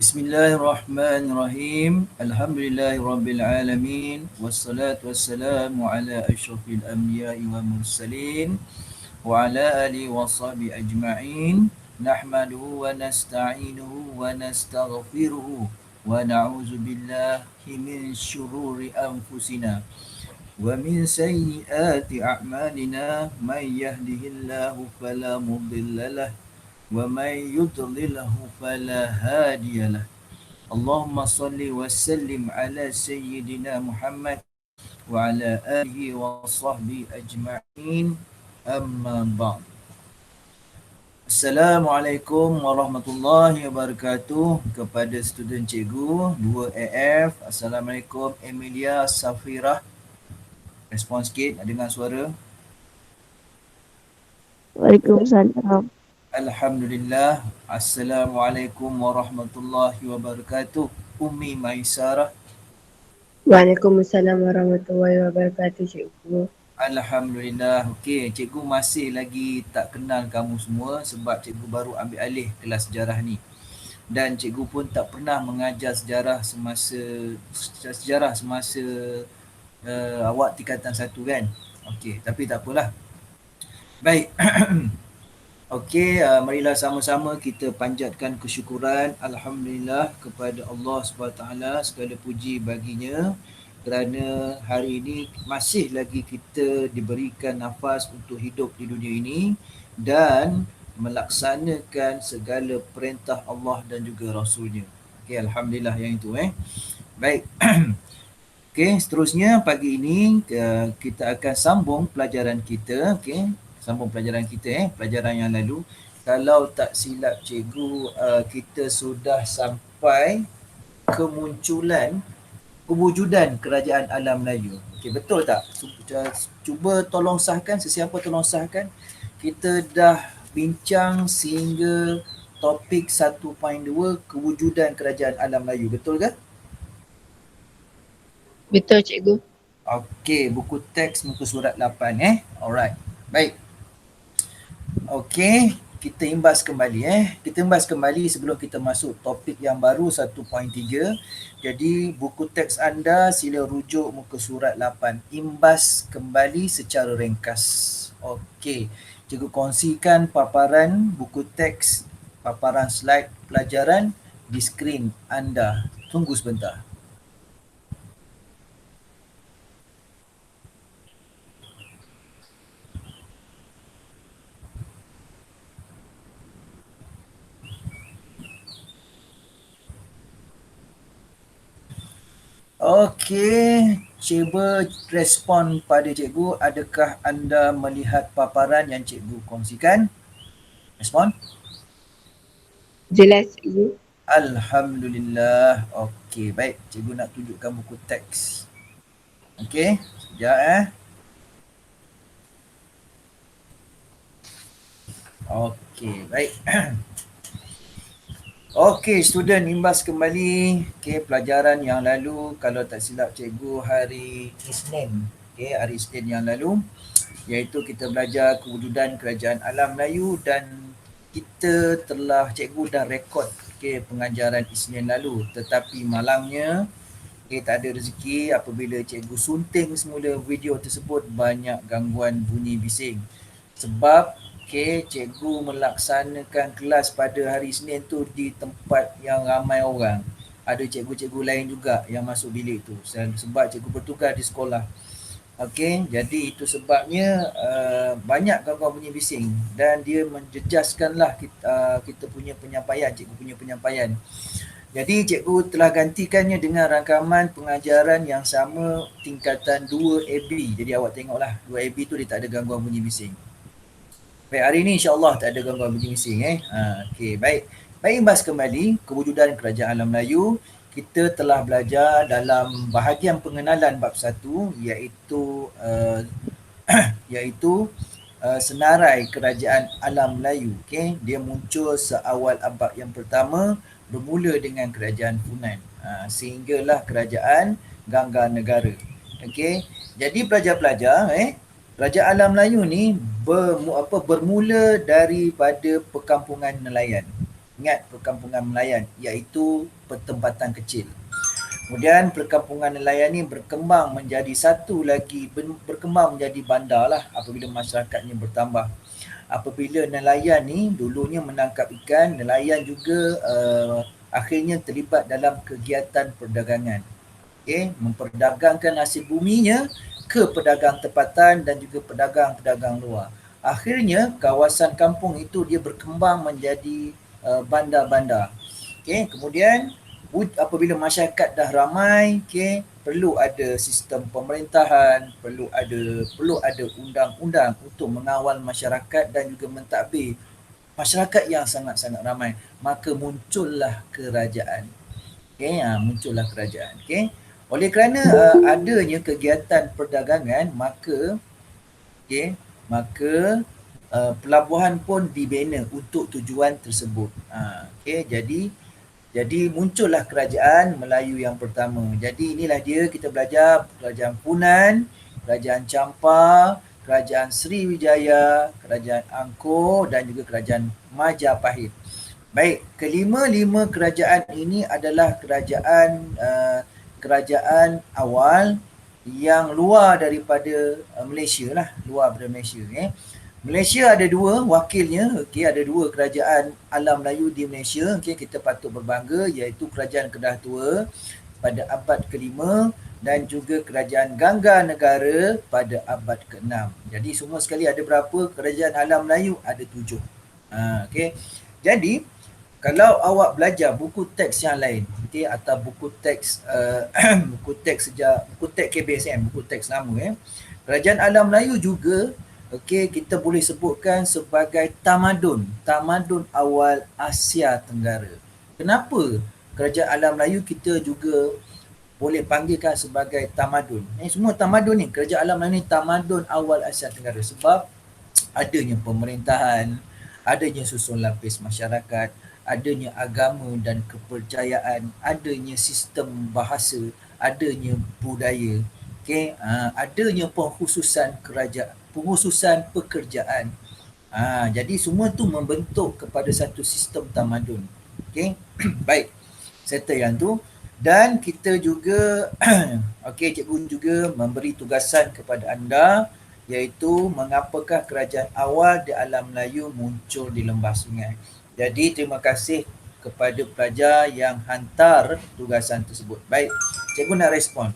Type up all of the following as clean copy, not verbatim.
Bismillahirrahmanirrahim. Alhamdulillahirabbil alamin wassalatu wassalamu ala asyrafil anbiya'i wal mursalin wa ala alihi washabihi ajma'in. Nahmaduhu wa nasta'inuhu wa nastaghfiruhu wa na'udzu billahi min syururi anfusina wa min sayyiati a'malina may yahdihillahu fala mudhillalah wa may yudlilhu fala hadiyalah. Allahumma salli wa sallim ala sayyidina Muhammad wa ala alihi wa sahbihi ajma'in. Amma ba'd. Assalamualaikum warahmatullahi wabarakatuh kepada student cikgu 2AF. Assalamualaikum Emilia Safirah. Respon sikit, nak dengar suara. Waalaikumsalam. Alhamdulillah. Assalamualaikum warahmatullahi wabarakatuh. Ummi Maisarah. Waalaikumsalam warahmatullahi wabarakatuh, cikgu. Alhamdulillah. Okey, cikgu masih lagi tak kenal kamu semua sebab cikgu baru ambil alih kelas sejarah ni. Dan cikgu pun tak pernah mengajar sejarah semasa awak tingkatan 1 kan. Okey, tapi tak apalah. Baik. Okey, marilah sama-sama kita panjatkan kesyukuran Alhamdulillah kepada Allah SWT. Segala puji baginya kerana hari ini masih lagi kita diberikan nafas untuk hidup di dunia ini dan melaksanakan segala perintah Allah dan juga Rasulnya. Okey, Alhamdulillah yang itu. Baik. Okey, seterusnya pagi ini kita akan sambung pelajaran kita. Okey, sambung pelajaran kita pelajaran yang lalu. Kalau tak silap cikgu, kita sudah sampai kemunculan kewujudan kerajaan alam Melayu. Okey, betul tak? Cuba tolong sahkan, sesiapa tolong sahkan. Kita dah bincang sehingga topik 1.2 kewujudan kerajaan alam Melayu. Betul ke? Betul, cikgu. Okey, buku teks muka surat 8 Alright. Baik. Okey, kita imbas kembali Kita imbas kembali sebelum kita masuk topik yang baru 1.3. Jadi buku teks anda sila rujuk muka surat 8. Imbas kembali secara ringkas. Okey, cikgu kongsikan paparan buku teks, paparan slide pelajaran di skrin anda. Tunggu sebentar. Okey, cuba respon pada cikgu. Adakah anda melihat paparan yang cikgu kongsikan? Respon? Jelas, cikgu. Alhamdulillah. Okey, baik. Cikgu nak tunjukkan buku teks. Okey, sekejap Okey, baik. Okey, student, imbas kembali. Okey, pelajaran yang lalu, kalau tak silap cikgu hari Isnin. Okey, hari Isnin yang lalu, iaitu kita belajar kewujudan kerajaan alam Melayu dan kita telah, cikgu dah rekod pengajaran Isnin lalu. Tetapi malangnya, tak ada rezeki apabila cikgu sunting semula video tersebut, banyak gangguan bunyi bising. Sebab cikgu melaksanakan kelas pada hari Isnin tu di tempat yang ramai orang. Ada cikgu-cikgu lain juga yang masuk bilik tu. Sebab cikgu bertugas di sekolah. Okey, jadi itu sebabnya banyak gangguan bunyi bising dan dia menjejaskanlah kita punya penyampaian, cikgu punya penyampaian. Jadi cikgu telah gantikannya dengan rangkaman pengajaran yang sama tingkatan 2AB. Jadi awak tengoklah 2AB tu dia tak ada gangguan bunyi bising. Baik, hari ini insya-Allah tak ada gangguan bunyi bising Okey, baik. Baik, imbas kembali kewujudan kerajaan alam Melayu. Kita telah belajar dalam bahagian pengenalan bab 1 iaitu senarai kerajaan alam Melayu. Okey, dia muncul seawal abad yang pertama bermula dengan kerajaan Funan sehinggalah kerajaan Gangga Negara. Okey, jadi pelajar-pelajar kerajaan alam Melayu ni bermula daripada perkampungan nelayan. ingat perkampungan nelayan, iaitu pertempatan kecil. Kemudian perkampungan nelayan ni berkembang menjadi satu lagi, berkembang menjadi bandar lah apabila masyarakatnya bertambah. Apabila nelayan ni dulunya menangkap ikan, nelayan juga akhirnya terlibat dalam kegiatan perdagangan. Memperdagangkan hasil buminya ke pedagang tempatan dan juga pedagang-pedagang luar. Akhirnya kawasan kampung itu dia berkembang menjadi bandar-bandar. Kemudian apabila masyarakat dah ramai, perlu ada sistem pemerintahan, perlu ada undang-undang untuk mengawal masyarakat dan juga mentadbir masyarakat yang sangat-sangat ramai. Maka muncullah kerajaan. Muncullah kerajaan. Oleh kerana adanya kegiatan perdagangan, maka pelabuhan pun dibina untuk tujuan tersebut. Jadi muncullah kerajaan Melayu yang pertama. Jadi inilah dia kita belajar kerajaan Punan, kerajaan Champa, kerajaan Sriwijaya, kerajaan Angkor dan juga kerajaan Majapahit. Baik, kelima-lima kerajaan ini adalah kerajaan awal yang luar daripada Malaysia lah, luar daripada Malaysia. Malaysia ada dua wakilnya, ada dua kerajaan alam Melayu di Malaysia, kita patut berbangga, iaitu kerajaan Kedah Tua pada abad ke-5 dan juga kerajaan Gangga Negara pada abad ke-6. Jadi semua sekali ada berapa kerajaan alam Melayu? Ada 7. Jadi kalau awak belajar buku teks yang lain, atau buku teks buku teks KBSM, buku teks lama, kerajaan alam Melayu juga kita boleh sebutkan sebagai tamadun awal Asia Tenggara. Kenapa kerajaan alam Melayu kita juga boleh panggilkan sebagai tamadun? Semua tamadun ni, kerajaan alam Melayu ni tamadun awal Asia Tenggara sebab adanya pemerintahan, adanya susun lapis masyarakat, adanya agama dan kepercayaan, adanya sistem bahasa, adanya budaya, adanya pengkhususan pekerjaan. Jadi semua tu membentuk kepada satu sistem tamadun. Baik, settle yang tu. Dan kita juga cikgu juga memberi tugasan kepada anda, iaitu mengapakah kerajaan awal di alam Melayu muncul di lembah sungai. Jadi terima kasih kepada pelajar yang hantar tugasan tersebut. Baik, cikgu nak respon.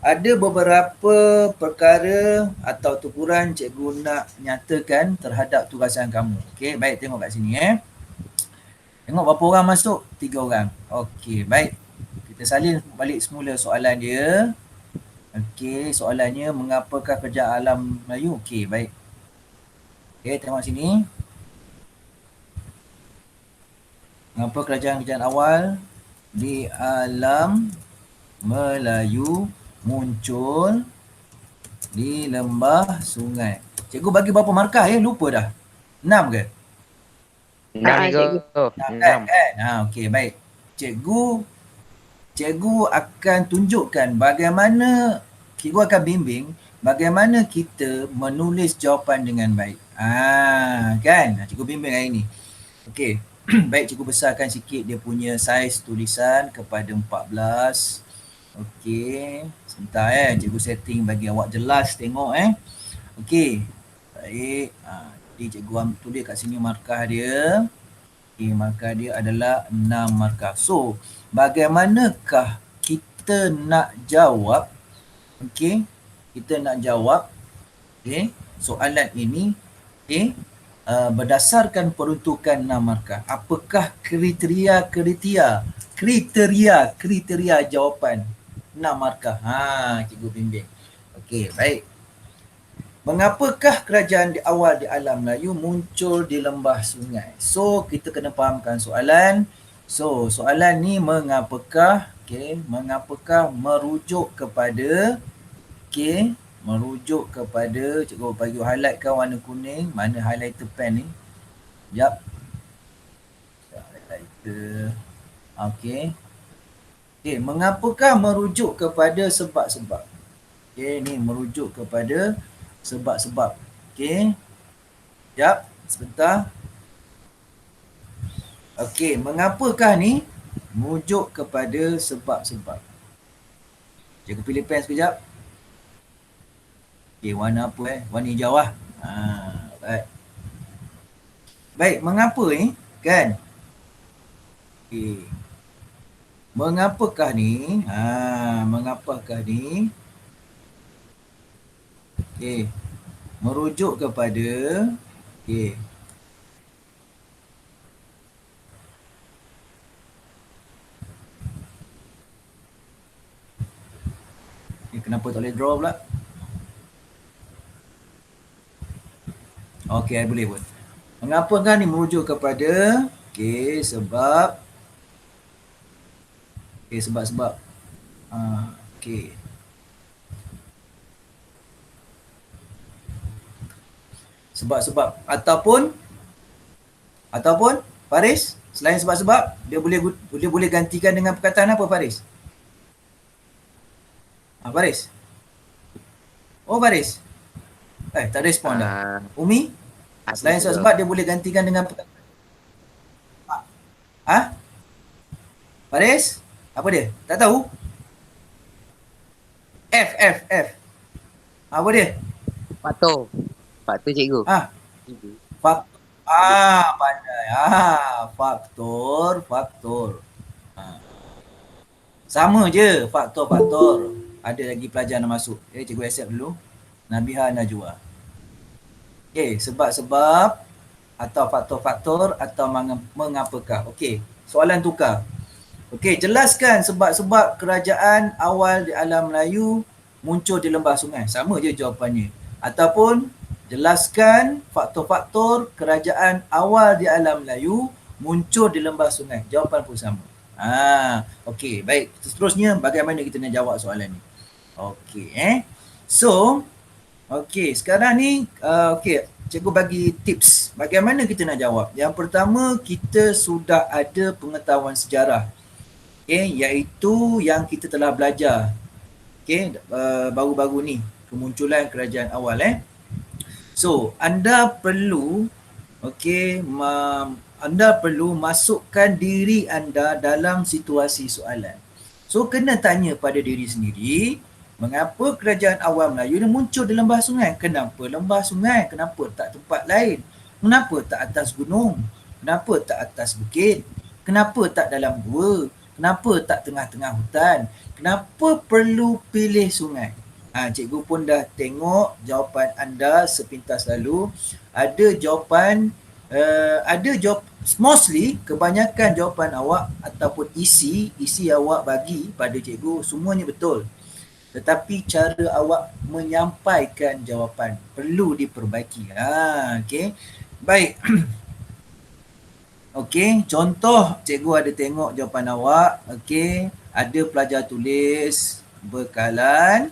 Ada beberapa perkara atau tukuran cikgu nak nyatakan terhadap tugasan kamu. Baik, tengok kat sini. Tengok berapa orang masuk? 3 orang. Baik. Kita salin balik semula soalan dia. Soalannya mengapakah kerajaan alam Melayu? Baik. Tengok sini. Mengapa kerajaan awal di alam Melayu muncul di lembah sungai? Cikgu bagi berapa markah lupa dah. 6 ke? 6 cikgu. 6 kan? Baik. Cikgu akan tunjukkan bagaimana, cikgu akan bimbing bagaimana kita menulis jawapan dengan baik. Kan? Cikgu bimbing hari ni. Baik, cikgu besarkan sikit dia punya saiz tulisan kepada 14. Sebentar cikgu setting bagi awak jelas tengok Baik. Jadi cikgu tulis kat sini markah dia. Markah dia adalah 6 markah. So, bagaimanakah kita nak jawab soalan ini berdasarkan peruntukan 6 markah? Apakah kriteria jawapan 6 markah? Cikgu bimbing. Baik. Mengapakah kerajaan awal di alam Melayu muncul di lembah sungai? So, kita kena fahamkan soalan. So, soalan ni mengapakah merujuk kepada cikgu bagi highlight kan warna kuning. Mana highlighter pen ni? Sekejap. Highlighter. Mengapakah merujuk kepada sebab-sebab? Ni merujuk kepada sebab-sebab. Sekejap, sebentar. Okey, mengapakah ni merujuk kepada sebab-sebab. Cikgu pilih pen sekejap. Okey, warna apa Warna hijau lah. Baik. Baik, mengapa ni? Kan? Okey. Mengapakah ni? Mengapakah ni? Okey. Merujuk kepada okey. Ni kenapa tak boleh draw pula? Okey, boleh pun. Mengapakah ni merujuk kepada sebab sebab-sebab. Okey. Sebab-sebab ataupun Faris, selain sebab-sebab dia boleh gantikan dengan perkataan apa Faris? Faris. Oh Faris. Tak respon dah. Umi, selain sebab-sebab dia boleh gantikan dengan perkataan. Faris? Apa dia? Tak tahu? F. Apa dia? Faktor cikgu. Pandai. Faktor. Sama je faktor. Ada lagi pelajar nak masuk. Cikgu accept dulu. Nabiha Najwa. Sebab-sebab atau faktor-faktor atau mengapakah. Soalan tukar. Jelaskan sebab-sebab kerajaan awal di alam Melayu muncul di lembah sungai. Sama je jawapannya. Ataupun jelaskan faktor-faktor kerajaan awal di alam Melayu muncul di lembah sungai. Jawapan pun sama. Baik. Seterusnya bagaimana kita nak jawab soalan ni? So, sekarang ni cikgu bagi tips bagaimana kita nak jawab. Yang pertama, kita sudah ada pengetahuan sejarah. Iaitu yang kita telah belajar. Baru-baru ni kemunculan kerajaan awal. So, anda perlu masukkan diri anda dalam situasi soalan. So, kena tanya pada diri sendiri, mengapa kerajaan awal Melayu ni muncul di lembah sungai? Kenapa lembah sungai? Kenapa tak tempat lain? Kenapa tak atas gunung? Kenapa tak atas bukit? Kenapa tak dalam gua? Kenapa tak tengah-tengah hutan? Kenapa perlu pilih sungai? Cikgu pun dah tengok jawapan anda sepintas lalu. Ada jawapan, mostly kebanyakan jawapan awak ataupun isi awak bagi pada cikgu semuanya betul. Tetapi cara awak menyampaikan jawapan perlu diperbaiki. Baik. Contoh cikgu ada tengok jawapan awak. Ada pelajar tulis bekalan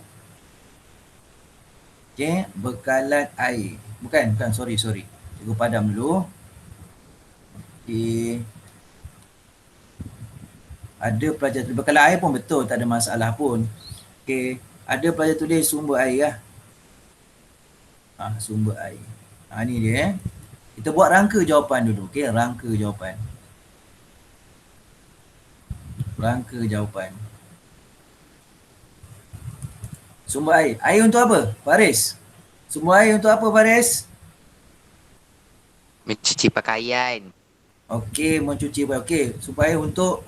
bekalan air. Bukan, sorry. Cikgu padam dulu. Ada pelajar tulis bekalan air pun betul, tak ada masalah pun. Ada pelajar tulis sumber air lah. Sumber air. Ni dia. Kita buat rangka jawapan dulu. Rangka jawapan. Sumber air. Air untuk apa? Faris. Sumber air untuk apa Faris? Mencuci pakaian. Mencuci pakaian. Sumber air untuk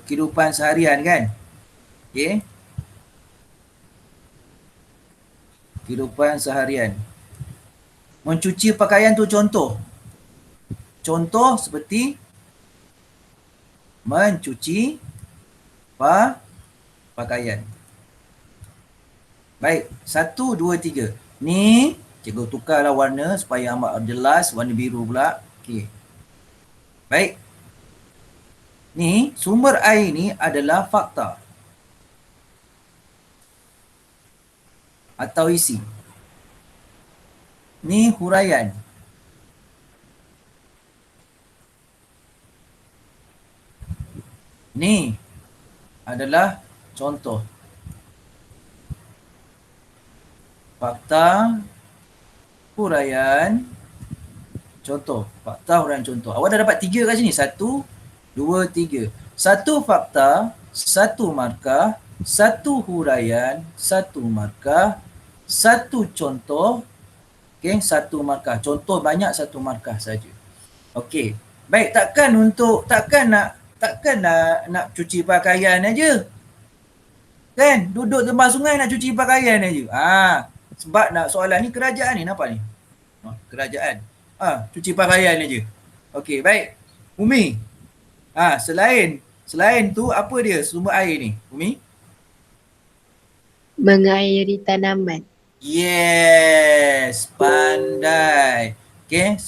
kehidupan seharian kan? Kehidupan seharian. Mencuci pakaian tu contoh. Contoh seperti mencuci pakaian. Baik, 1, 2, 3. Ni cikgu tukarlah warna supaya amat jelas, warna biru pula. Baik. Ni sumber air ni adalah fakta atau isi. Ni huraian. Ni adalah contoh. Fakta, huraian, Contoh, fakta huraian contoh. Awak dah dapat 3 kat sini. 1, 2, 3. 1 fakta, 1 markah, 1 huraian, 1 markah, 1 contoh, okey, 1 markah. Contoh banyak, 1 markah saja. Okey. Baik, takkan nak cuci pakaian aja. Kan? Duduk terbang sungai nak cuci pakaian aja. Sebab nak soalan ni kerajaan ni, nampak ni? Kerajaan. Cuci pakaian aja. Okey, baik. Umi. Selain tu apa dia sumber air ni, Umi? Mengairi tanaman. Yes, pandai. Okey,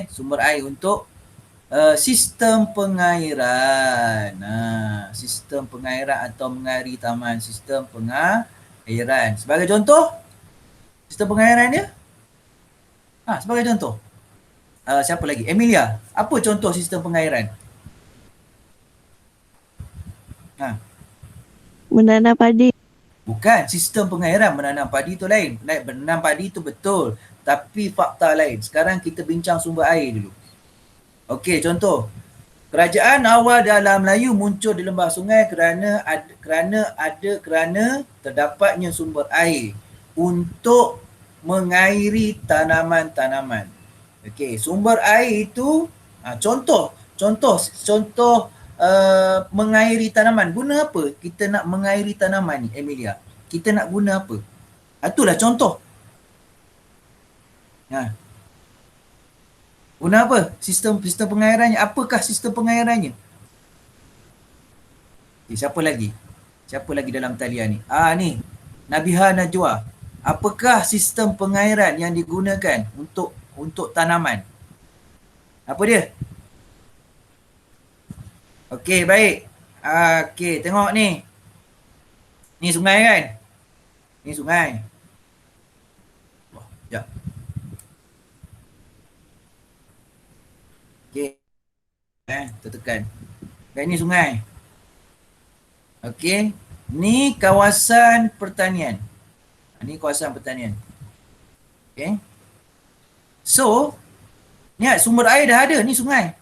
sumber air untuk sistem pengairan. Sistem pengairan atau mengairi taman, sistem pengairan. Sebagai contoh, sistem pengairan dia? Sebagai contoh. Siapa lagi? Emilia. Apa contoh sistem pengairan? Menanam padi. Bukan, sistem pengairan menanam padi tu lain. Menanam padi tu betul, tapi fakta lain. Sekarang kita bincang sumber air dulu. Okey, contoh. Kerajaan awal dalam Melayu muncul di lembah sungai kerana terdapatnya sumber air untuk mengairi tanaman-tanaman. Okey, sumber air itu contoh mengairi tanaman. Guna apa kita nak mengairi tanaman ni, Emilia? Kita nak guna apa? Itulah contoh. Guna apa? Sistem pengairannya. Apakah sistem pengairannya? Siapa lagi? Siapa lagi dalam talian ni? Ni. Nabiha Najwa. Apakah sistem pengairan yang digunakan untuk tanaman? Apa dia? Okey, baik. Okey, tengok ni. Ni sungai kan? Ni sungai. Sekejap. Okey. Tertekan. Dan ni sungai. Okey. Ni kawasan pertanian. Ni kawasan pertanian. Okey. So, ni sumber air dah ada. Ni sungai.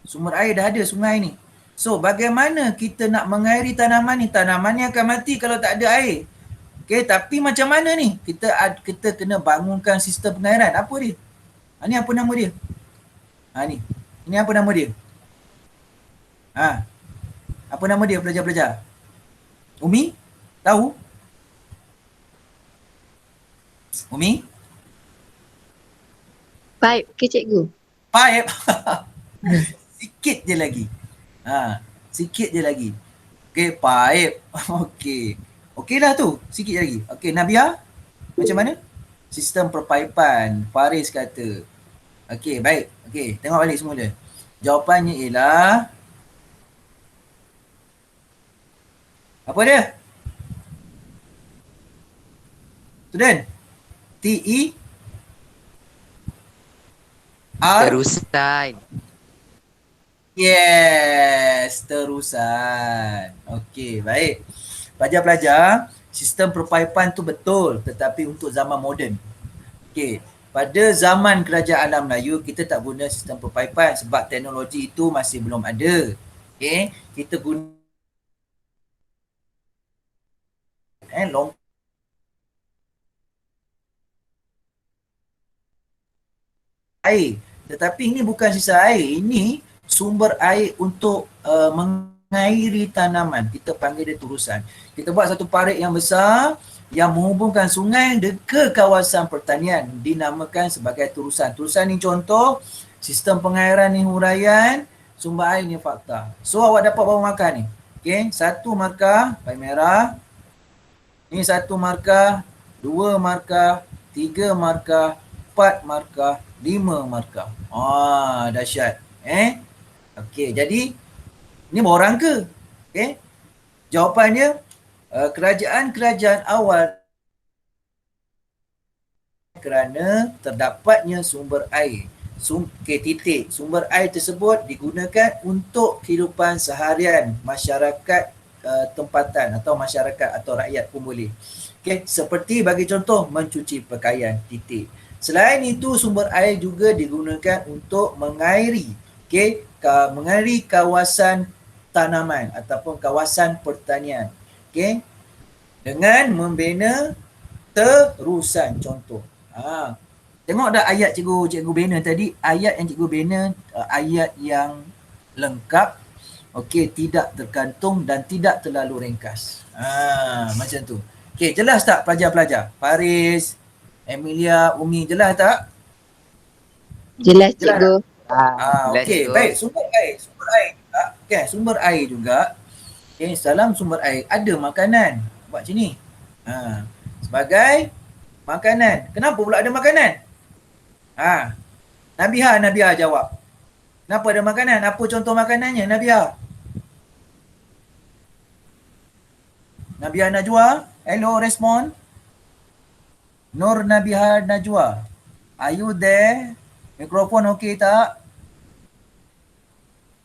Sumber air dah ada, sungai ni. So, bagaimana kita nak mengairi tanaman ni? Tanaman ni akan mati kalau tak ada air. Okey, tapi macam mana ni? Kita kena bangunkan sistem pengairan. Apa dia? Ni apa nama dia? Ni. Ini apa nama dia? Apa nama dia pelajar-pelajar? Umi? Tahu? Umi? Pipe ke cikgu? Pipe. Sikit je lagi. Sikit je lagi. Okey, pipe. Okey. Okey dah tu. Sikit je lagi. Okey, Nabia? Macam mana? Sistem perpaipan. Faris kata. Okey, baik. Okey, tengok balik semula. Jawapannya ialah apa dia? Student? T-E-R? Terusan. Yes, terusan. Okey, baik. Pelajar-pelajar, sistem perpaipan tu betul tetapi untuk zaman moden. Okey, pada zaman kerajaan alam Melayu kita tak guna sistem perpaipan sebab teknologi itu masih belum ada. Okey, kita guna long air. Tetapi ini bukan sisa air, ini sumber air untuk mengairi tanaman. Kita panggil dia turusan. Kita buat satu parit yang besar yang menghubungkan sungai ke kawasan pertanian, dinamakan sebagai turusan. Turusan ni contoh, sistem pengairan ni huraian, sumber air ni fakta. So awak dapat berapa markah ni? Okey, 1 markah, pai merah. Ni 1 markah, 2 markah, 3 markah, 4 markah, 5 markah. Dahsyat. Okey, jadi ni berapa angka? Okey. Jawapannya kerajaan-kerajaan awal kerana terdapatnya sumber air. Titik. Sumber air tersebut digunakan untuk kehidupan seharian masyarakat tempatan atau masyarakat atau rakyat pun boleh. Okey, seperti bagi contoh mencuci pakaian, titik. Selain itu, sumber air juga digunakan untuk mengairi, okey, mengairi kawasan tanaman ataupun kawasan pertanian. Okey, dengan membina terusan contoh. Tengok dah ayat cikgu bina tadi, ayat yang cikgu bina ayat yang lengkap, okey, tidak tergantung dan tidak terlalu ringkas. Macam tu. Okey, jelas tak pelajar-pelajar? Faris, Emilia, Umi, jelas tak? Jelas Jelas cikgu. Jelas, okey, cikgu. baik. Sumber air juga. Okay, sumber air juga. Okay, dalam sumber air ada makanan. Buat macam ni. Sebagai makanan. Kenapa pula ada makanan? Nabiha jawab. Kenapa ada makanan? Apa contoh makanannya, Nabiha? Nabiha Najwa, hello, respond. Nur Nabiha Najwa, are you there? Mikrofon okey tak?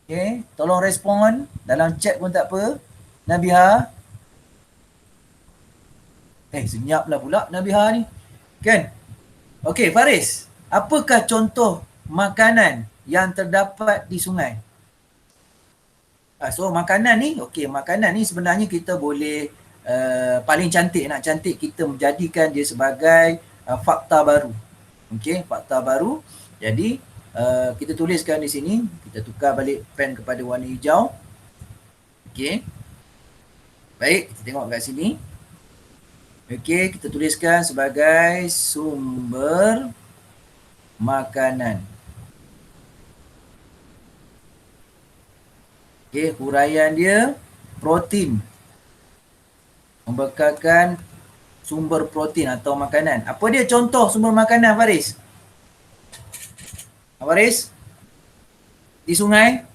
Okay, tolong respon. Dalam chat pun tak apa. Nabiha. Senyaplah pula Nabiha ni. Kan? Okey, Faris. Apakah contoh makanan yang terdapat di sungai? So, makanan ni, makanan ni sebenarnya kita boleh paling nak cantik kita menjadikan dia sebagai fakta baru. Okey, fakta baru. Jadi, kita tuliskan di sini. Kita tukar balik pen kepada warna hijau. Okey. Baik, kita tengok kat sini. Okey, kita tuliskan sebagai sumber makanan. Okey, huraian dia protein. Membekalkan sumber protein atau makanan. Apa dia contoh sumber makanan, Faris? Faris? Di sungai?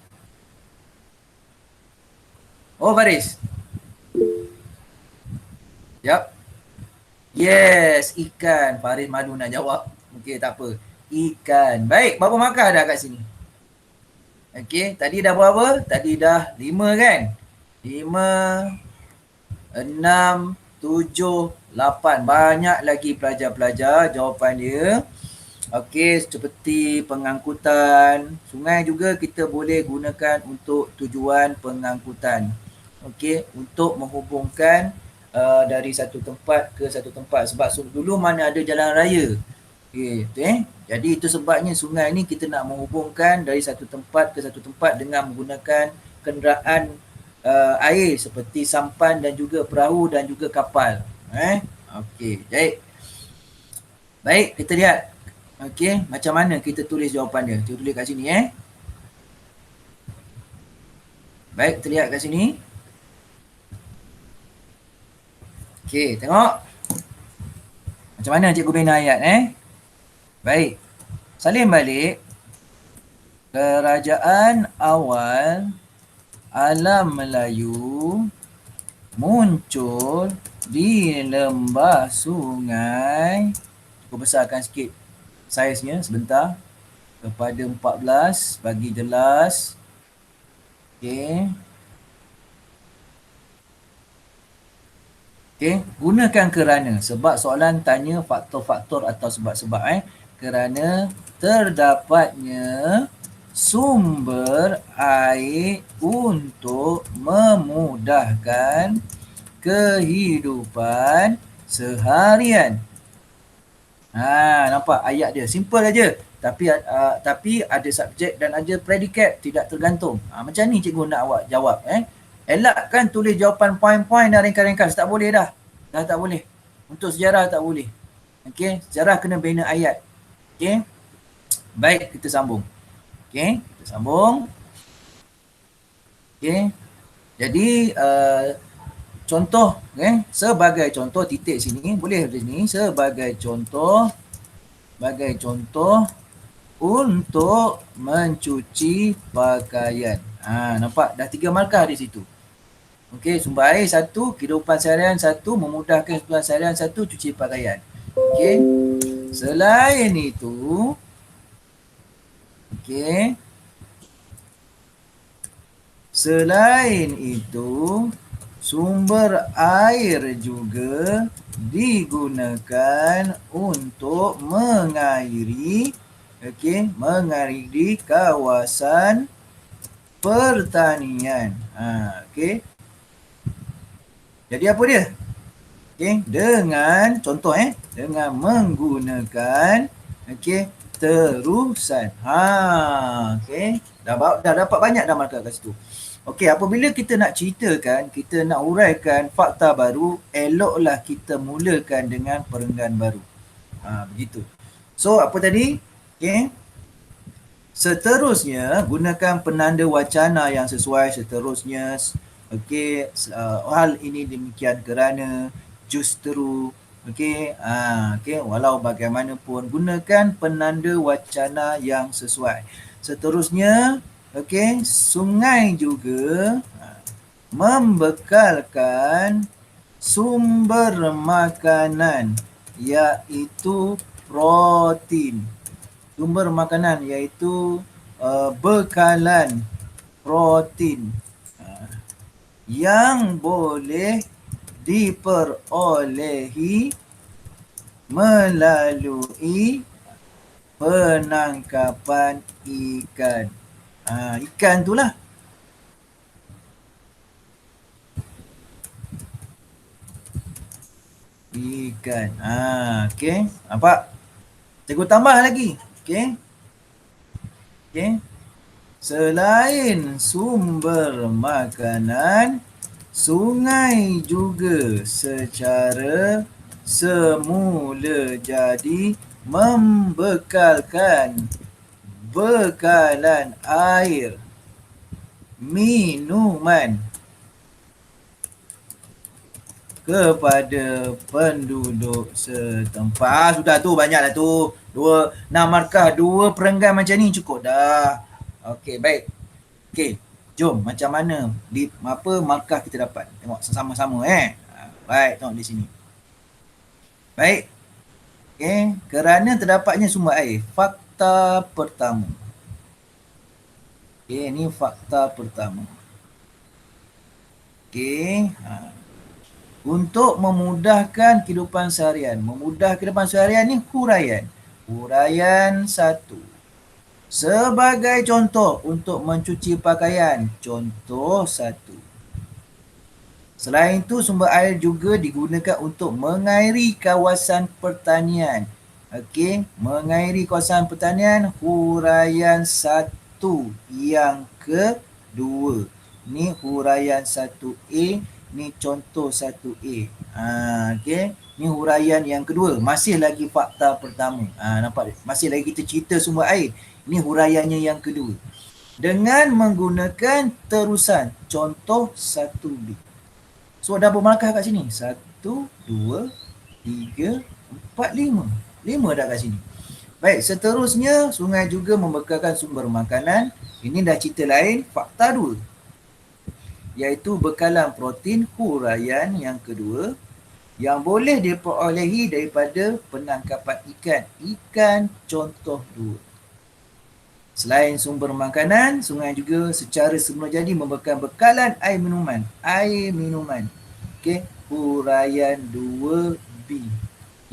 Faris? Yap. Yes, ikan. Faris malu nak jawab. Okey, tak apa. Ikan. Baik, berapa markah dah kat sini? Okey, tadi dah berapa? Tadi dah 5 kan? 5, 6, 7, 8. Banyak lagi pelajar-pelajar jawapan dia. Okey, seperti pengangkutan. Sungai juga kita boleh gunakan untuk tujuan pengangkutan. Okey, untuk menghubungkan dari satu tempat ke satu tempat. Sebab dulu mana ada jalan raya. Okay, jadi itu sebabnya sungai ni kita nak menghubungkan dari satu tempat ke satu tempat dengan menggunakan kenderaan air seperti sampan dan juga perahu dan juga kapal. Okey, baik, kita lihat. Okey, macam mana kita tulis jawapan dia? Kita tulis kat sini Baik, kita lihat kat sini. Okey, tengok. Macam mana cikgu bina ayat Baik. Salin balik. Kerajaan awal alam Melayu muncul di lembah sungai. Cuba besarkan sikit saiznya sebentar. Kepada 14 bagi jelas. Okey. Okey, gunakan kerana sebab soalan tanya faktor-faktor atau sebab-sebab kerana terdapatnya sumber air untuk memudahkan kehidupan seharian. Nampak ayat dia simple aja, tapi ada subjek dan ada predikat, tidak tergantung. Macam ni cikgu nak awak jawab elakkan tulis jawapan poin-poin dan ringkas-ringkas, tak boleh dah tak boleh. Untuk sejarah tak boleh. Okey, sejarah kena bina ayat. Okey. Baik, kita sambung. Okey, kita sambung. Okey. Jadi contoh sebagai contoh titik sini, boleh di sini sebagai contoh untuk mencuci pakaian. Nampak dah 3 markah di situ. Okey, sumber air 1, kehidupan seharian 1, memudahkan kehidupan seharian 1, cuci pakaian. Okey. Selain itu, Sumber air juga digunakan untuk mengairi, mengairi kawasan pertanian. Jadi apa dia? Dengan contoh dengan menggunakan terusan. Dah dapat banyak dah markah kat situ. Apabila kita nak ceritakan, kita nak uraikan fakta baru, eloklah kita mulakan dengan perenggan baru. Begitu. So, apa tadi? Seterusnya, gunakan penanda wacana yang sesuai seterusnya. Hal ini demikian kerana, justru, walau bagaimanapun, gunakan penanda wacana yang sesuai. Seterusnya, sungai juga membekalkan sumber makanan iaitu protein. Sumber makanan iaitu bekalan protein yang boleh diperolehi melalui penangkapan ikan. Ikan itulah. Ikan. Nampak? Cikgu tambah lagi. Selain sumber makanan, sungai juga secara semula jadi membekalkan bekalan air minuman kepada penduduk setempat. Sudah tu, banyaklah tu. 6 markah, 2 perenggan macam ni cukup dah. Okey, baik. Jom macam mana markah kita dapat. Tengok sama-sama Baik, tengok di sini. Baik. Kerana terdapatnya sumber air. Fakta pertama. Ini fakta pertama. Untuk memudahkan kehidupan seharian. Memudahkan kehidupan seharian ni huraian. Huraian 1. Sebagai contoh untuk mencuci pakaian. Contoh 1. Selain itu, sumber air juga digunakan untuk mengairi kawasan pertanian. Mengairi kawasan pertanian, huraian 1 yang kedua. Ni huraian 1A, ni contoh 1A. Ni huraian yang kedua. Masih lagi fakta pertama. Nampak? Masih lagi kita cerita sumber air. Ni huraiannya yang kedua. Dengan menggunakan terusan. Contoh 1B. So, ada berapa markah kat sini? 1, 2, 3, 4, 5. 5 dah kat sini. Baik, seterusnya sungai juga membekalkan sumber makanan. Ini dah cerita lain. Fakta 2. Iaitu bekalan protein, huraian yang kedua, yang boleh diperolehi daripada penangkapan ikan. Ikan contoh 2. Selain sumber makanan, sungai juga secara semula jadi memberikan bekalan air minuman. Air minuman. Huraian 2B.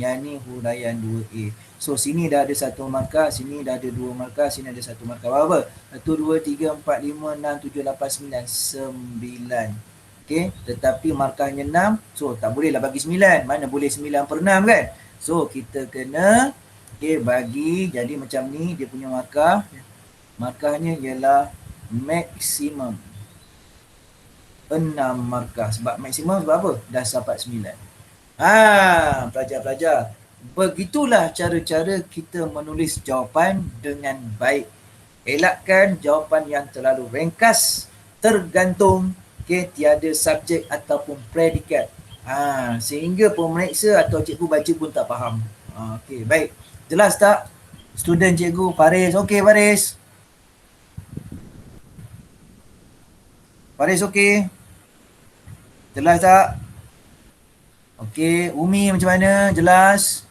Yang ni huraian 2A. So, sini dah ada 1 markah, sini dah ada 2 markah, sini ada 1 markah. Berapa? 1, 2, 3, 4, 5, 6, 7, 8, 9. 9. Tetapi markahnya 6. So, tak bolehlah bagi 9. Mana boleh 9 per 6 kan? So, kita kena bagi. Jadi macam ni dia punya markah. Markahnya ialah maksimum. 6 markah. Sebab maksimum sebab apa? Dah dapat 9. Pelajar-pelajar. Begitulah cara-cara kita menulis jawapan dengan baik. Elakkan jawapan yang terlalu ringkas, tergantung, tiada subjek ataupun predikat. Sehingga pemeriksa atau cikgu baca pun tak faham. Baik. Jelas tak? Student cikgu Faris. Okey Faris. Faris okey? Jelas tak? Okey, Umi macam mana? Jelas?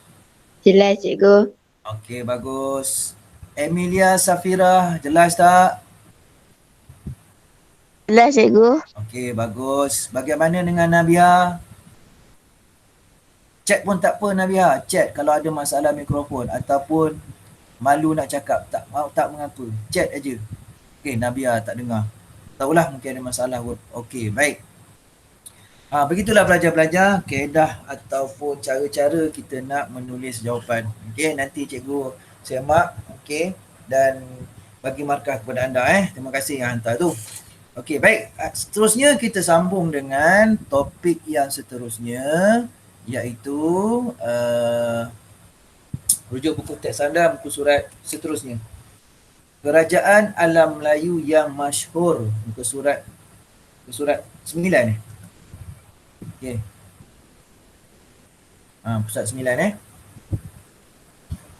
Jelas cikgu. Okey, bagus. Emilia Safira, jelas tak? Jelas cikgu. Okey, bagus. Bagaimana dengan Nabia? Chat pun tak apa Nabia. Chat kalau ada masalah mikrofon ataupun malu nak cakap, tak mengapa. Chat aja. Okey, Nabia tak dengar. Tahulah mungkin ada masalah kot. Okey, baik. Begitulah pelajar-pelajar kaedah ataupun cara-cara kita nak menulis jawapan. Okey, nanti cikgu semak, okey, dan bagi markah kepada anda. Terima kasih yang hantar tu. Okey, baik. Seterusnya kita sambung dengan topik yang seterusnya, iaitu rujuk buku teks anda, buku surat seterusnya. Kerajaan alam Melayu yang masyhur. Muka surat 9 Okey. Pusat 9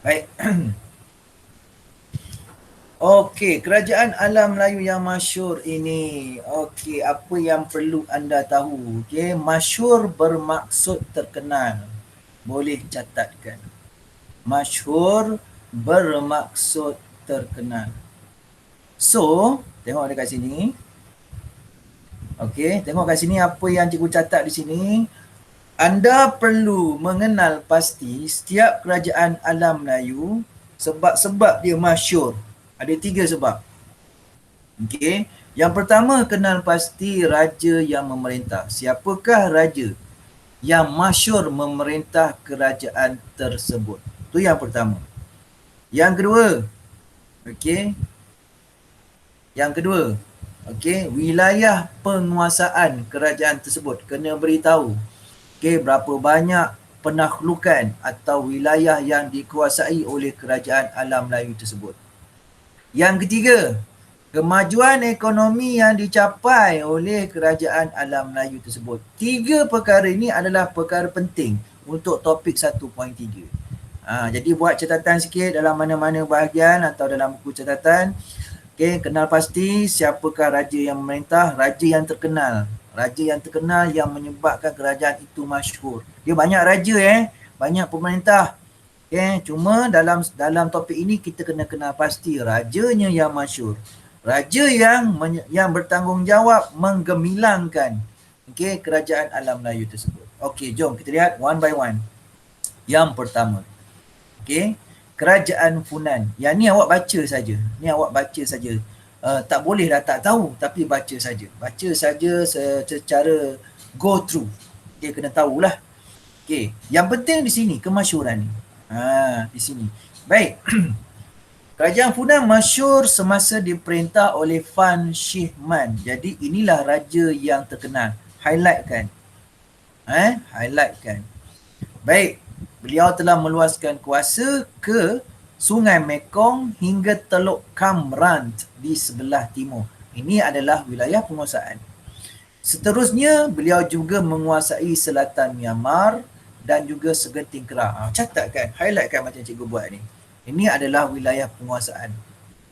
Baik. Okey, kerajaan alam Melayu yang masyhur ini. Okey, apa yang perlu anda tahu? Okey, masyhur bermaksud terkenal. Boleh catatkan. Masyhur bermaksud terkenal. So, tengok dekat sini. Okey, tengok kat sini apa yang cikgu catat di sini. Anda perlu mengenal pasti setiap kerajaan alam Melayu sebab-sebab dia masyhur. Ada 3 sebab. Okey, yang pertama kenal pasti raja yang memerintah. Siapakah raja yang masyhur memerintah kerajaan tersebut? Itu yang pertama. Yang kedua, okey. Yang kedua, okey, wilayah penguasaan kerajaan tersebut kena beritahu. Okey, berapa banyak penakhlukan atau wilayah yang dikuasai oleh kerajaan alam Melayu tersebut. Yang ketiga, kemajuan ekonomi yang dicapai oleh kerajaan alam Melayu tersebut. 3 perkara ini adalah perkara penting untuk topik 1.3. Jadi buat catatan sikit dalam mana-mana bahagian atau dalam buku catatan. Okey, kenal pasti siapakah raja yang memerintah, raja yang terkenal. Raja yang terkenal yang menyebabkan kerajaan itu masyhur. Dia banyak raja banyak pemerintah. Okey, cuma dalam topik ini kita kena kenal pasti rajanya yang masyhur. Raja yang bertanggungjawab menggemilangkan kerajaan alam Melayu tersebut. Okey, jom kita lihat one by one. Yang pertama. Okey, Kerajaan Funan. Yang ni awak baca saja. Tak boleh dah tak tahu, tapi baca saja. Baca saja secara go through. Dia kena tahulah. Okey, yang penting di sini kemasyhuran ni. Di sini. Baik. Kerajaan Funan masyhur semasa diperintah oleh Fan Shih-man. Jadi inilah raja yang terkenal. Highlightkan. Highlightkan. Baik. Beliau telah meluaskan kuasa ke Sungai Mekong hingga Teluk Cam Ranh di sebelah timur. Ini adalah wilayah penguasaan. Seterusnya, beliau juga menguasai selatan Myanmar dan juga segenting Kedah. Catatkan, highlightkan macam cikgu buat ni. Ini adalah wilayah penguasaan.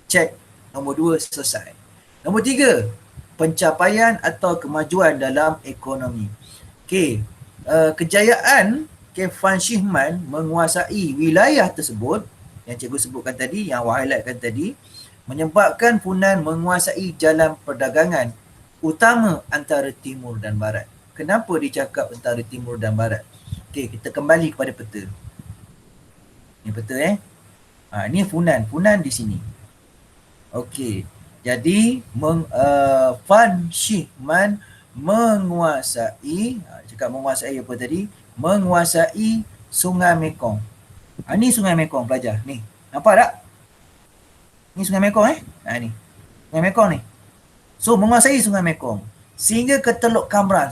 Check. Nombor 2 selesai. Nombor 3, pencapaian atau kemajuan dalam ekonomi. Okey, kejayaan Fan Shih-man menguasai wilayah tersebut yang cikgu sebutkan tadi, yang awak highlightkan tadi, menyebabkan Funan menguasai jalan perdagangan utama antara timur dan barat. Kenapa dicakap antara timur dan barat? Okey, kita kembali kepada peta. Ini peta ini Funan di sini. Okey, jadi Fan Shih-man menguasai, cakap menguasai apa tadi? Menguasai Sungai Mekong. Ni Sungai Mekong pelajar. Ni. Nampak tak? Ni Sungai Mekong ni. Sungai Mekong ni. So menguasai Sungai Mekong sehingga ke Teluk Cam Ranh.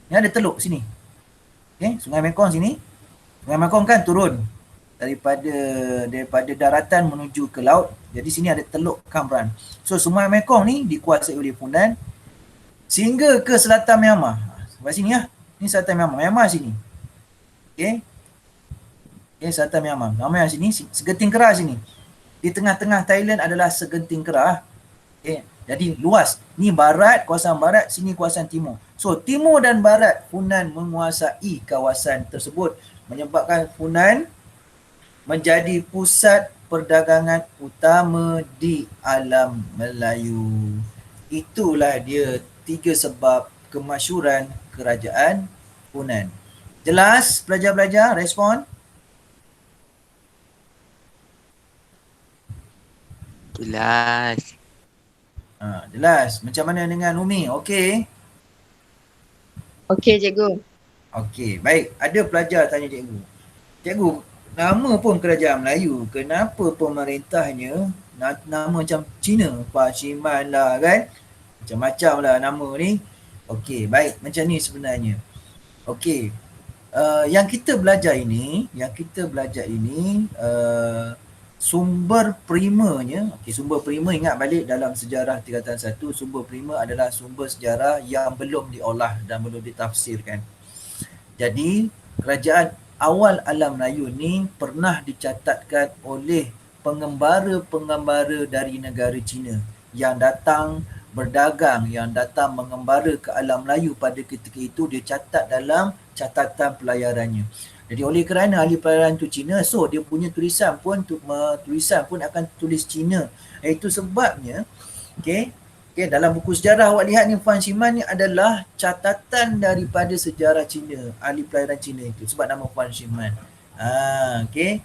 Ni ada teluk sini. Okey, Sungai Mekong sini. Sungai Mekong kan turun daripada daratan menuju ke laut. Jadi sini ada Teluk Cam Ranh. So Sungai Mekong ni dikuasai oleh Funan sehingga ke selatan Myanmar. Sampai sini Ni selatan Myanmar. Myanmar sini. Okey, selatan Myanmar. Myanmar sini, segenting Kedah sini. Di tengah-tengah Thailand adalah segenting Kedah. Okey, jadi luas. Ni barat, kawasan barat, sini kawasan timur. So, timur dan barat Funan menguasai kawasan tersebut, menyebabkan Funan menjadi pusat perdagangan utama di alam Melayu. Itulah dia 3 sebab kemasyhuran kerajaan Yunan. Jelas pelajar-pelajar? Respon? Jelas. Jelas. Macam mana dengan Umi? Okey? Okey cikgu. Okey, baik. Ada pelajar tanya cikgu. Cikgu, nama pun kerajaan Melayu, kenapa pemerintahnya nama macam Cina? Parsiman lah kan? Macam-macam lah nama ni. Okey, baik. Macam ni sebenarnya. Okey. Yang kita belajar ini, sumber primanya, sumber prima ingat balik dalam sejarah tingkatan 1, sumber prima adalah sumber sejarah yang belum diolah dan belum ditafsirkan. Jadi, kerajaan awal alam Melayu ni pernah dicatatkan oleh pengembara-pengembara dari negara Cina yang datang berdagang, yang datang mengembara ke alam Melayu pada ketika itu, dia catat dalam catatan pelayarannya. Jadi oleh kerana ahli pelayaran tu Cina, so dia punya tulisan pun akan tulis Cina. Itu sebabnya, okey, dalam buku sejarah awak lihat ni, Fan Shiman ni adalah catatan daripada sejarah Cina, ahli pelayaran Cina itu, sebab nama Fan Shiman. Okey.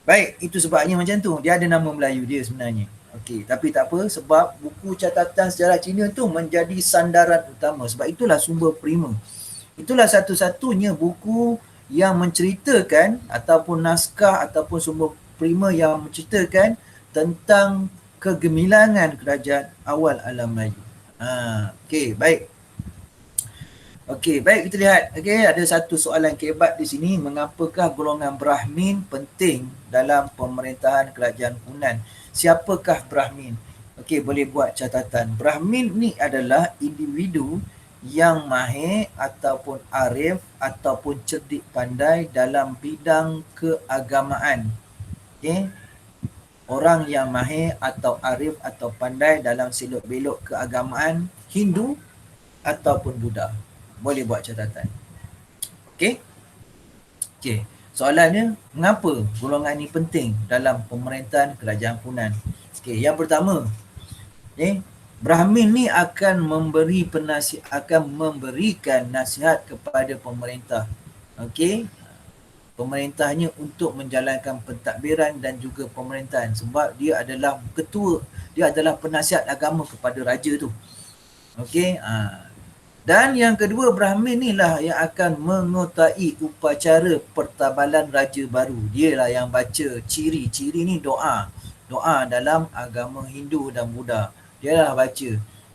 Baik, itu sebabnya macam tu. Dia ada nama Melayu dia sebenarnya. Okey, tapi tak apa, sebab buku catatan sejarah Cina tu menjadi sandaran utama. Sebab itulah sumber prima. Itulah satu-satunya buku yang menceritakan ataupun naskah ataupun sumber prima yang menceritakan tentang kegemilangan kerajaan awal alam Melayu. Okey, baik. Okey, baik, kita lihat. Okey, ada satu soalan kebat di sini. Mengapakah golongan Brahmin penting dalam pemerintahan kerajaan Yunan? Siapakah Brahmin? Okey, boleh buat catatan. Brahmin ni adalah individu yang mahir ataupun arif ataupun cerdik pandai dalam bidang keagamaan. Okey. Orang yang mahir atau arif atau pandai dalam selok-belok keagamaan Hindu ataupun Buddha. Boleh buat catatan. Okey. Okey. Soalannya, mengapa golongan ini penting dalam pemerintahan kerajaan Yunan? Okey, yang pertama, Brahmin ni akan memberikan nasihat kepada pemerintah. Okey. Pemerintahnya untuk menjalankan pentadbiran dan juga pemerintahan, sebab dia adalah ketua, dia adalah penasihat agama kepada raja tu. Okey. Dan yang kedua, Brahmin ni lah yang akan mengotai upacara pertabalan raja baru. Dia lah yang baca ciri ni doa dalam agama Hindu dan Buddha. Dia lah baca.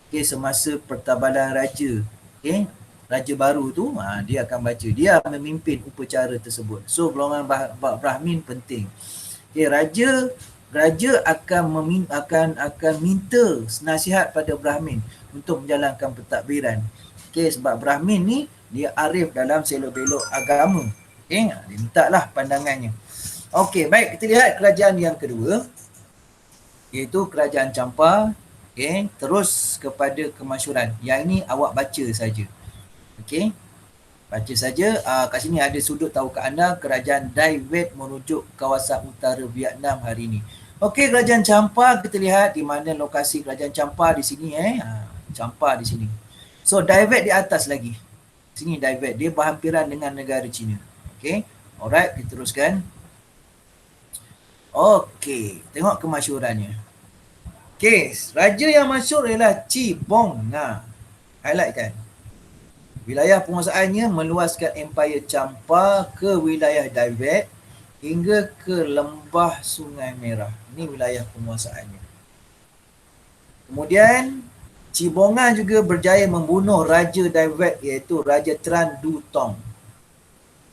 Okey, semasa pertabalan raja, okey, raja baru tu, dia akan baca. Dia memimpin upacara tersebut. So golongan Brahmin penting. Okay, raja akan minta nasihat pada Brahmin untuk menjalankan pentadbiran. Okay, sebab Brahmin ni dia arif dalam selok-belok agama. Okay, dia minta lah pandangannya. Okay, baik, kita lihat kerajaan yang kedua, iaitu kerajaan Champa. Okay, terus kepada kemasyhuran. Yang ini awak baca saja. Okey. Baca saja. Kat sini ada sudut tahukah anda kerajaan Dai Viet merujuk kawasan utara Vietnam hari ini. Okey, kerajaan Champa, kita lihat di mana lokasi kerajaan Champa di sini. Champa di sini. So Dai Viet di atas lagi. Sini Dai Viet, dia berhampiran dengan negara China. Okey. Alright, kita teruskan. Okey, tengok kemasyhurannya. Okey, raja yang masyhur ialah Chi Bong Nga. Highlight kan? Wilayah penguasaannya meluaskan Empire Champa ke wilayah Dai Viet hingga ke lembah Sungai Merah. Ini wilayah penguasaannya. Kemudian, Cibongan juga berjaya membunuh Raja Dai Viet iaitu Raja Tran Du Tong.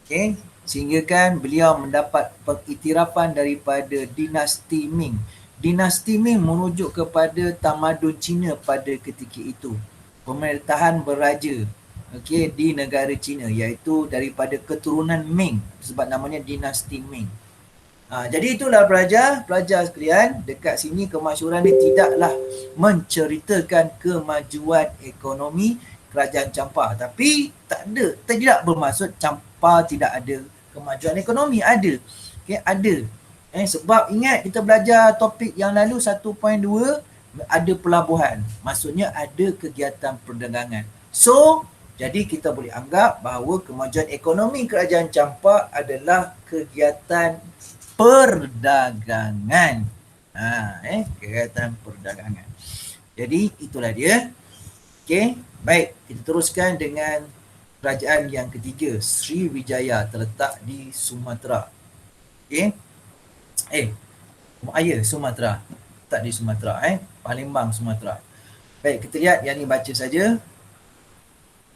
Okay. Sehingga kan beliau mendapat pengiktirafan daripada dinasti Ming. Dinasti Ming merujuk kepada tamadun Cina pada ketika itu. Pemerintahan beraja. Okey, di negara China, iaitu daripada keturunan Ming, sebab namanya dinasti Ming. Jadi itulah pelajar sekalian, dekat sini kemasyhuran ni tidaklah menceritakan kemajuan ekonomi kerajaan Champa, tapi tidak bermaksud Champa tidak ada kemajuan ekonomi, ada. Okey, ada. Sebab ingat kita belajar topik yang lalu 1.2, ada pelabuhan. Maksudnya ada kegiatan perdagangan. So, jadi kita boleh anggap bahawa kemajuan ekonomi kerajaan Campak adalah kegiatan perdagangan. Kegiatan perdagangan. Jadi itulah dia. Okey, baik, kita teruskan dengan kerajaan yang ketiga, Sriwijaya, terletak di Sumatera. Okey. Sumatera. Tak di Sumatera, Palembang, Sumatera. Baik, kita lihat yang ni baca saja.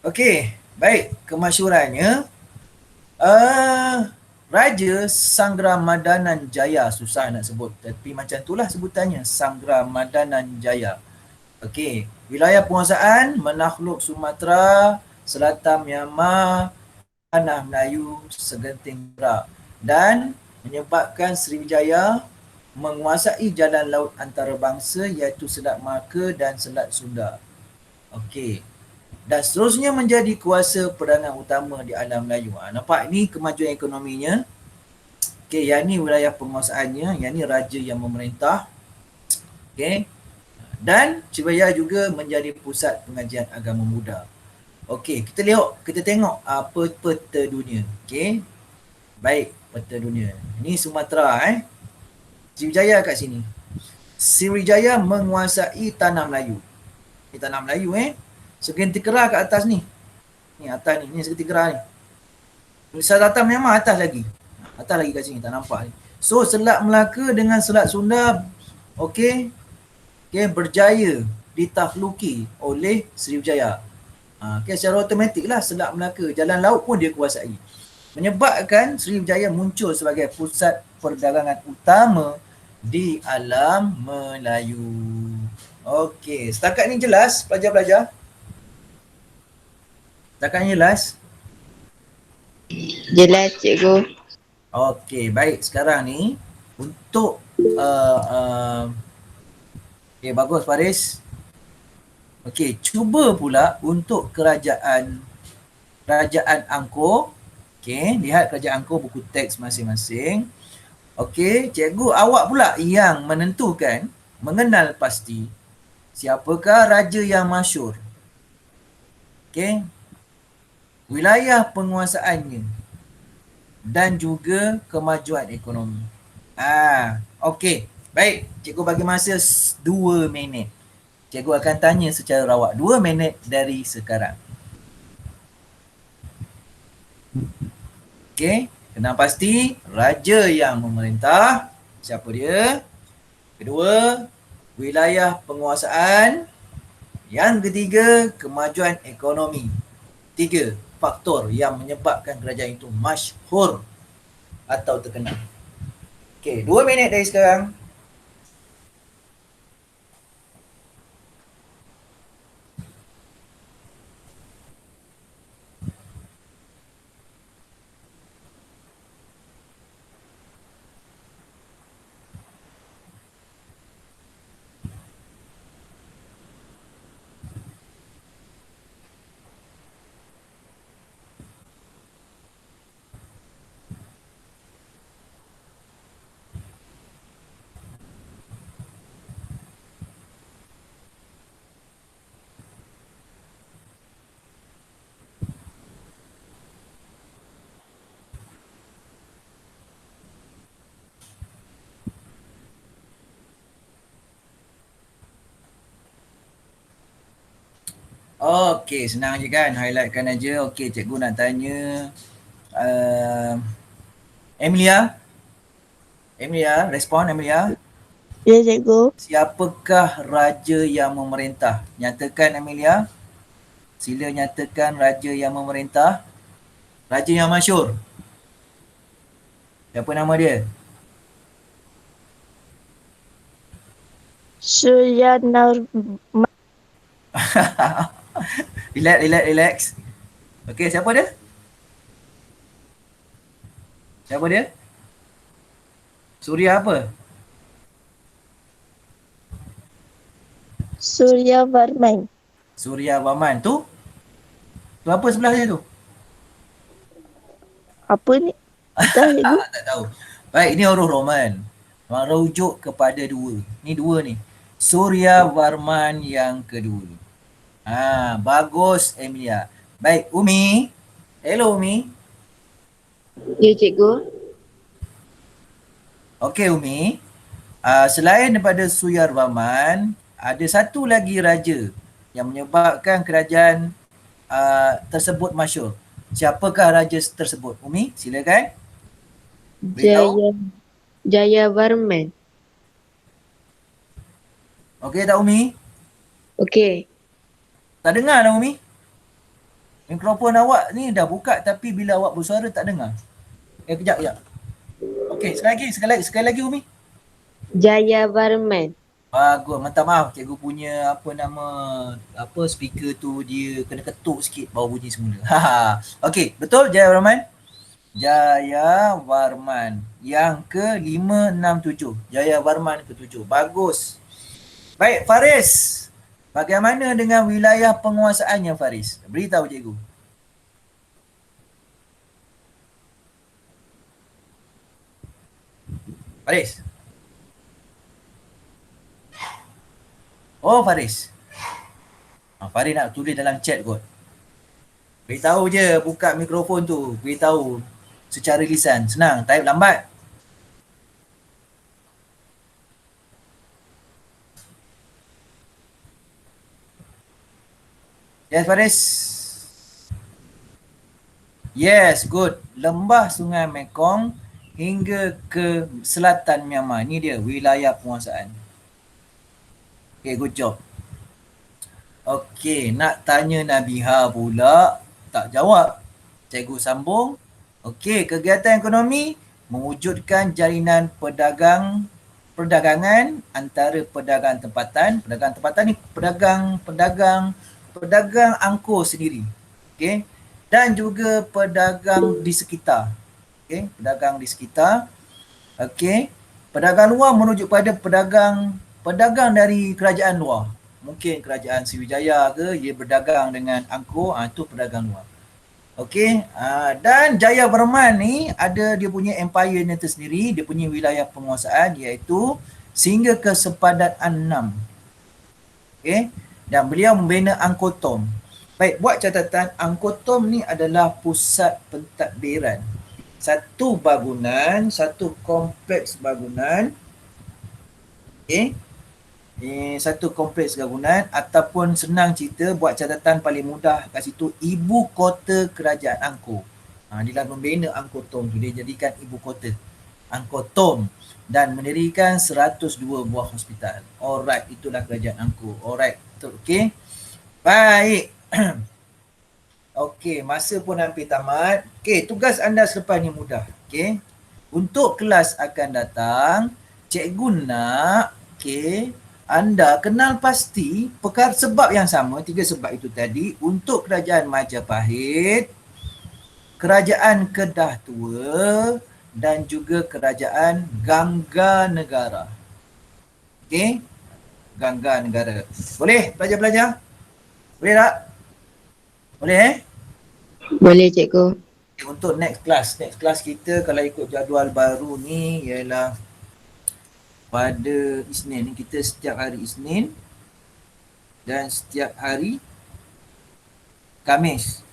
Okey, baik, kemasyhurannya Raja Sangramadanan Jaya, susah nak sebut tapi macam itulah sebutannya, Sangramadanan Jaya. Okey, wilayah penguasaan menakluk Sumatera, Selatan Myanmar, Tanah Melayu, segenting Perak dan menyebabkan Sriwijaya menguasai jalan laut antarabangsa iaitu Selat Melaka dan Selat Sunda. Okey. Dan seterusnya menjadi kuasa perdagangan utama di alam Melayu. Nampak ni kemajuan ekonominya. Okey, yang ni wilayah penguasaannya, yang ni raja yang memerintah. Okey. Dan Sriwijaya juga menjadi pusat pengajian agama Buddha. Okey, kita tengok apa peta dunia. Okey. Baik, peta dunia. Ni Sumatera Sriwijaya kat sini. Sriwijaya menguasai tanah Melayu. Ni tanah Melayu Segenting Keras kat atas ni. Ni atas ni, Segenting Keras ni. Selatan memang atas lagi. Atas lagi kat sini, tak nampak ni. So Selat Melaka dengan Selat Sunda okey, berjaya ditakhluki oleh Sriwijaya. Secara automatik lah Selat Melaka, jalan laut pun dia kuasai. Menyebabkan Sriwijaya muncul sebagai pusat perdagangan utama di alam Melayu. Okey, setakat ni jelas pelajar-pelajar? Setakat ni jelas? Jelas cikgu. Okey, baik. Sekarang ni untuk bagus Faris. Okey, cuba pula untuk kerajaan Angkor. Okey, lihat kerajaan Angkor buku teks masing-masing. Okey, cikgu awak pula yang menentukan, mengenal pasti siapakah raja yang masyhur. Okey. Wilayah penguasaannya dan juga kemajuan ekonomi. Okey. Baik, cikgu bagi masa 2 minit. Cikgu akan tanya secara rawak 2 minit dari sekarang. Okey, kena pasti raja yang memerintah, siapa dia? Kedua, wilayah penguasaan. Yang ketiga, kemajuan ekonomi. 3 faktor yang menyebabkan kerajaan itu masyhur atau terkenal. Okey, 2 minit dari sekarang. Okey, senang je kan, highlightkan aja. Okey, cikgu nak tanya Emilia, respon Emilia. Ya cikgu. Siapakah raja yang memerintah? Nyatakan Emilia. Sila nyatakan raja yang memerintah. Raja yang masyhur. Siapa nama dia? Suryanarmada. Relax. Okey, siapa dia? Siapa dia? Surya apa? Suryavarman. Suryavarman tu? Tu apa sebelah dia tu? Apa ni? Dah cikgu. Tak tahu. Baik, ini huruf Roman. Merujuk kepada 2. Ni 2 ni. Surya Varman yang kedua. Bagus Emilia. Baik, Umi. Hello Umi. Ya, cikgu. Okey Umi. Selain daripada Surya Varman, ada satu lagi raja yang menyebabkan kerajaan tersebut masyhur. Siapakah raja tersebut? Umi, silakan. Beritahu. Jayavarman. Okey tak Umi? Okey. Tak dengar lah Umi. Mikrofon awak ni dah buka tapi bila awak bersuara tak dengar. Kejap. Okey, sekali lagi Umi. Jayavarman. Bagus, minta maaf cikgu punya speaker tu dia kena ketuk sikit baru bunyi semula. Okey, betul Jayavarman? Jayavarman yang ke-567. Jayavarman ke-7. Bagus. Baik, Faris. Bagaimana dengan wilayah penguasaannya Faris? Beritahu cikgu. Faris. Oh, Faris. Faris nak tulis dalam chat kot. Beritahu je, buka mikrofon tu. Beritahu secara lisan. Senang, type lambat. Yes, Faris. Yes, good. Lembah Sungai Mekong hingga ke selatan Myanmar. Ini dia wilayah penguasaan. Okay, good job. Okay, nak tanya Nabiha pula. Tak jawab. Cikgu sambung. Okay, kegiatan ekonomi mewujudkan jaringan perdagangan antara pedagang tempatan. Pedagang tempatan ni pedagang angkor sendiri. Okay. Dan juga pedagang di sekitar. Okay. Pedagang di sekitar. Okay. Pedagang luar merujuk pada pedagang dari kerajaan luar. Mungkin kerajaan Sriwijaya ke, dia berdagang dengan angkor, itu pedagang luar. Okey, dan Jayavarman ni ada dia punya empire ni tersendiri, dia punya wilayah penguasaan iaitu sehingga ke sepadan 6. Okey, dan beliau membina Angkor Thom. Baik, buat catatan, Angkor Thom ni adalah pusat pentadbiran. Satu kompleks bangunan. Okey. Satu kompleks bangunan ataupun senang cerita buat catatan paling mudah kat situ, ibu kota kerajaan Angkor. Dia dah membina Angkor Thom tu, dia jadikan ibu kota Angkor Thom dan mendirikan 102 buah hospital. Alright, itulah kerajaan Angkor. Alright, betul. Okey. Baik. Okey, masa pun hampir tamat. Okey, tugas anda selepas ni mudah. Okey. Untuk kelas akan datang, cikgu nak anda kenal pasti perkara sebab yang sama, 3 sebab itu tadi untuk kerajaan Majapahit, kerajaan Kedah Tua dan juga kerajaan Gangga Negara. Okey? Gangga Negara. Boleh pelajar-pelajar? Boleh tak? Boleh Boleh, cikgu. Untuk next class kita kalau ikut jadual baru ni ialah pada Isnin. Kita setiap hari Isnin dan setiap hari Khamis.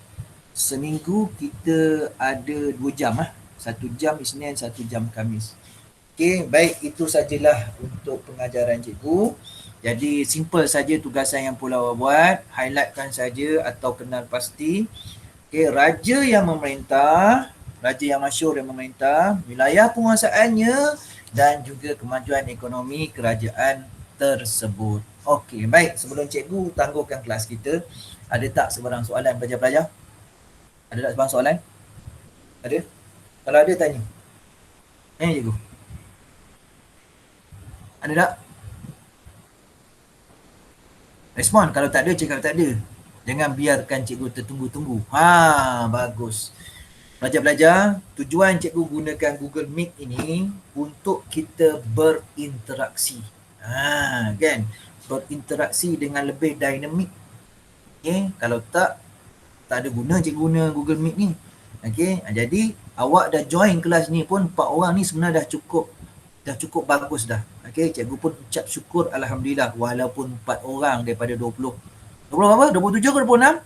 Seminggu kita ada 2 jam 1 jam Isnin, 1 jam Khamis. Okey, baik, itu sajalah untuk pengajaran cikgu. Jadi simple saja tugasan yang pula awak buat, highlightkan saja atau kenal pasti. Okey, raja yang memerintah, raja yang masyhur yang memerintah, wilayah penguasaannya dan juga kemajuan ekonomi kerajaan tersebut. Okey, baik. Sebelum cikgu tangguhkan kelas kita, ada tak sebarang soalan pelajar-pelajar? Ada tak sebarang soalan? Ada? Kalau ada, tanya. Tanya cikgu. Ada tak? Respon. Kalau tak ada, cakap tak ada. Jangan biarkan cikgu tertunggu-tunggu. Bagus. Pelajar-pelajar, tujuan cikgu gunakan Google Meet ini untuk kita berinteraksi. Kan? Berinteraksi dengan lebih dinamik. Okay? Kalau tak ada guna cikgu guna Google Meet ni. Okay? Jadi, awak dah join kelas ni pun 4 orang ni sebenarnya dah cukup dah cukup bagus dah. Okey, cikgu pun ucap syukur alhamdulillah walaupun 4 orang daripada 20. 20 apa? 27 ke 26?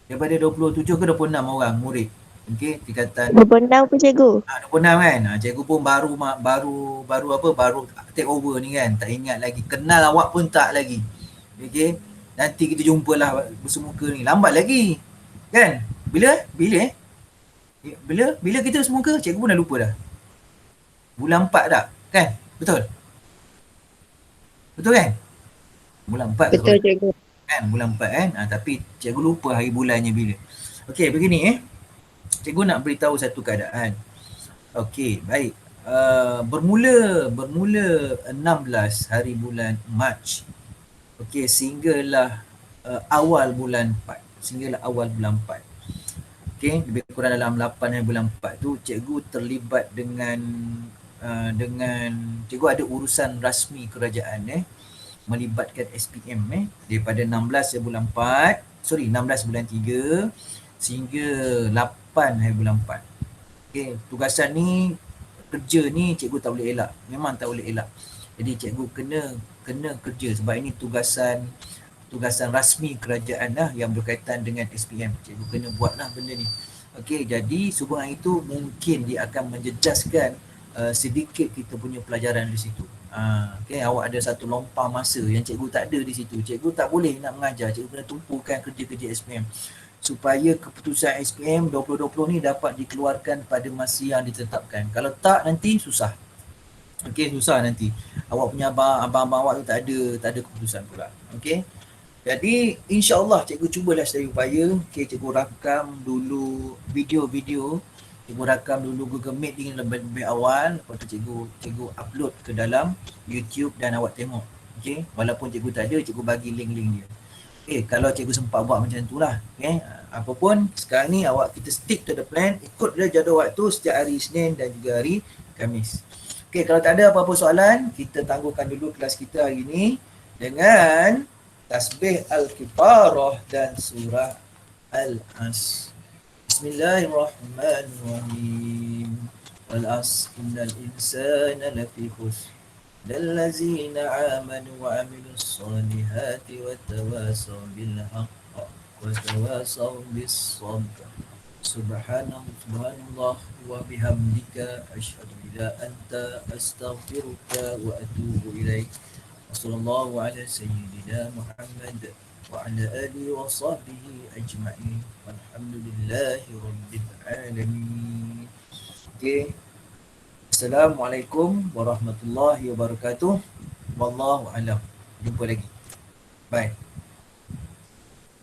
Daripada 27 ke 26 orang murid. Okey, tingkatan 26 pun cikgu. 26 kan. Cikgu pun baru take over ni kan. Tak ingat lagi. Kenal awak pun tak lagi. Okey. Nanti kita jumpalah bersemuka ni. Lambat lagi. Kan? Bila? Bila kita bersemuka? Cikgu pun dah lupa dah. Bulan 4 tak? Kan? Betul? Betul kan? Bulan 4 Betul cikgu. kan? Bulan 4 kan? Tapi cikgu lupa hari bulannya bila. Okey, begini cikgu nak beritahu satu keadaan. Okey, baik. Bermula 16 hari bulan Mac. Okey, sehinggalah awal bulan 4. Okey, lebih kurang dalam 8 hari bulan 4 tu cikgu terlibat dengan cikgu ada urusan rasmi kerajaan melibatkan SPM daripada 16 bulan 3 sehingga 8 hari bulan 4. Okey, tugasan ni, kerja ni cikgu tak boleh elak. Memang tak boleh elak. Jadi cikgu kena kerja sebab ini tugasan rasmi kerajaan lah yang berkaitan dengan SPM. Cikgu kena buatlah benda ni. Okey, jadi sehubungan itu mungkin dia akan menjejaskan sedikit kita punya pelajaran di situ. Okay, awak ada satu lompang masa yang cikgu tak ada di situ. Cikgu tak boleh nak mengajar. Cikgu kena tumpukan kerja-kerja SPM supaya keputusan SPM 2020 ni dapat dikeluarkan pada masa yang ditetapkan. Kalau tak nanti susah. Okey, susah nanti. Awak punya abang-abang awak tu tak ada keputusan pula. Okey. Jadi insya-Allah cikgu cubalah sedaya upaya. Okey, cikgu rakam dulu video-video. Cikgu rakam dulu Google Meet ni lebih awal. Lepas tu cikgu upload ke dalam YouTube dan awak tengok. Okey, walaupun cikgu tak ada, cikgu bagi link-link dia. Kalau cikgu sempat buat macam tu lah. Apapun sekarang ni kita stick to the plan, ikutlah jadual waktu setiap hari Isnin dan juga hari Khamis. Kalau tak ada apa-apa soalan, kita tangguhkan dulu kelas kita hari ni dengan tasbih Al-Kifarah dan surah Al-As. Bismillahirrahmanirrahim. Wal-As innal insana lafi khusr. الذين آمنوا وعملوا الصالحات وتواصوا بالحق وتواصوا بالصبر سبحان الله وبحمدك أشهد أن لا إله إلا أنت أستغفرك وأتوب إليك وصلى الله على سيدنا محمد وعلى آله وصحبه أجمعين والحمد لله رب العالمين. Assalamualaikum warahmatullahi wabarakatuh. Wallahu a'lam. Jumpa lagi. Bye.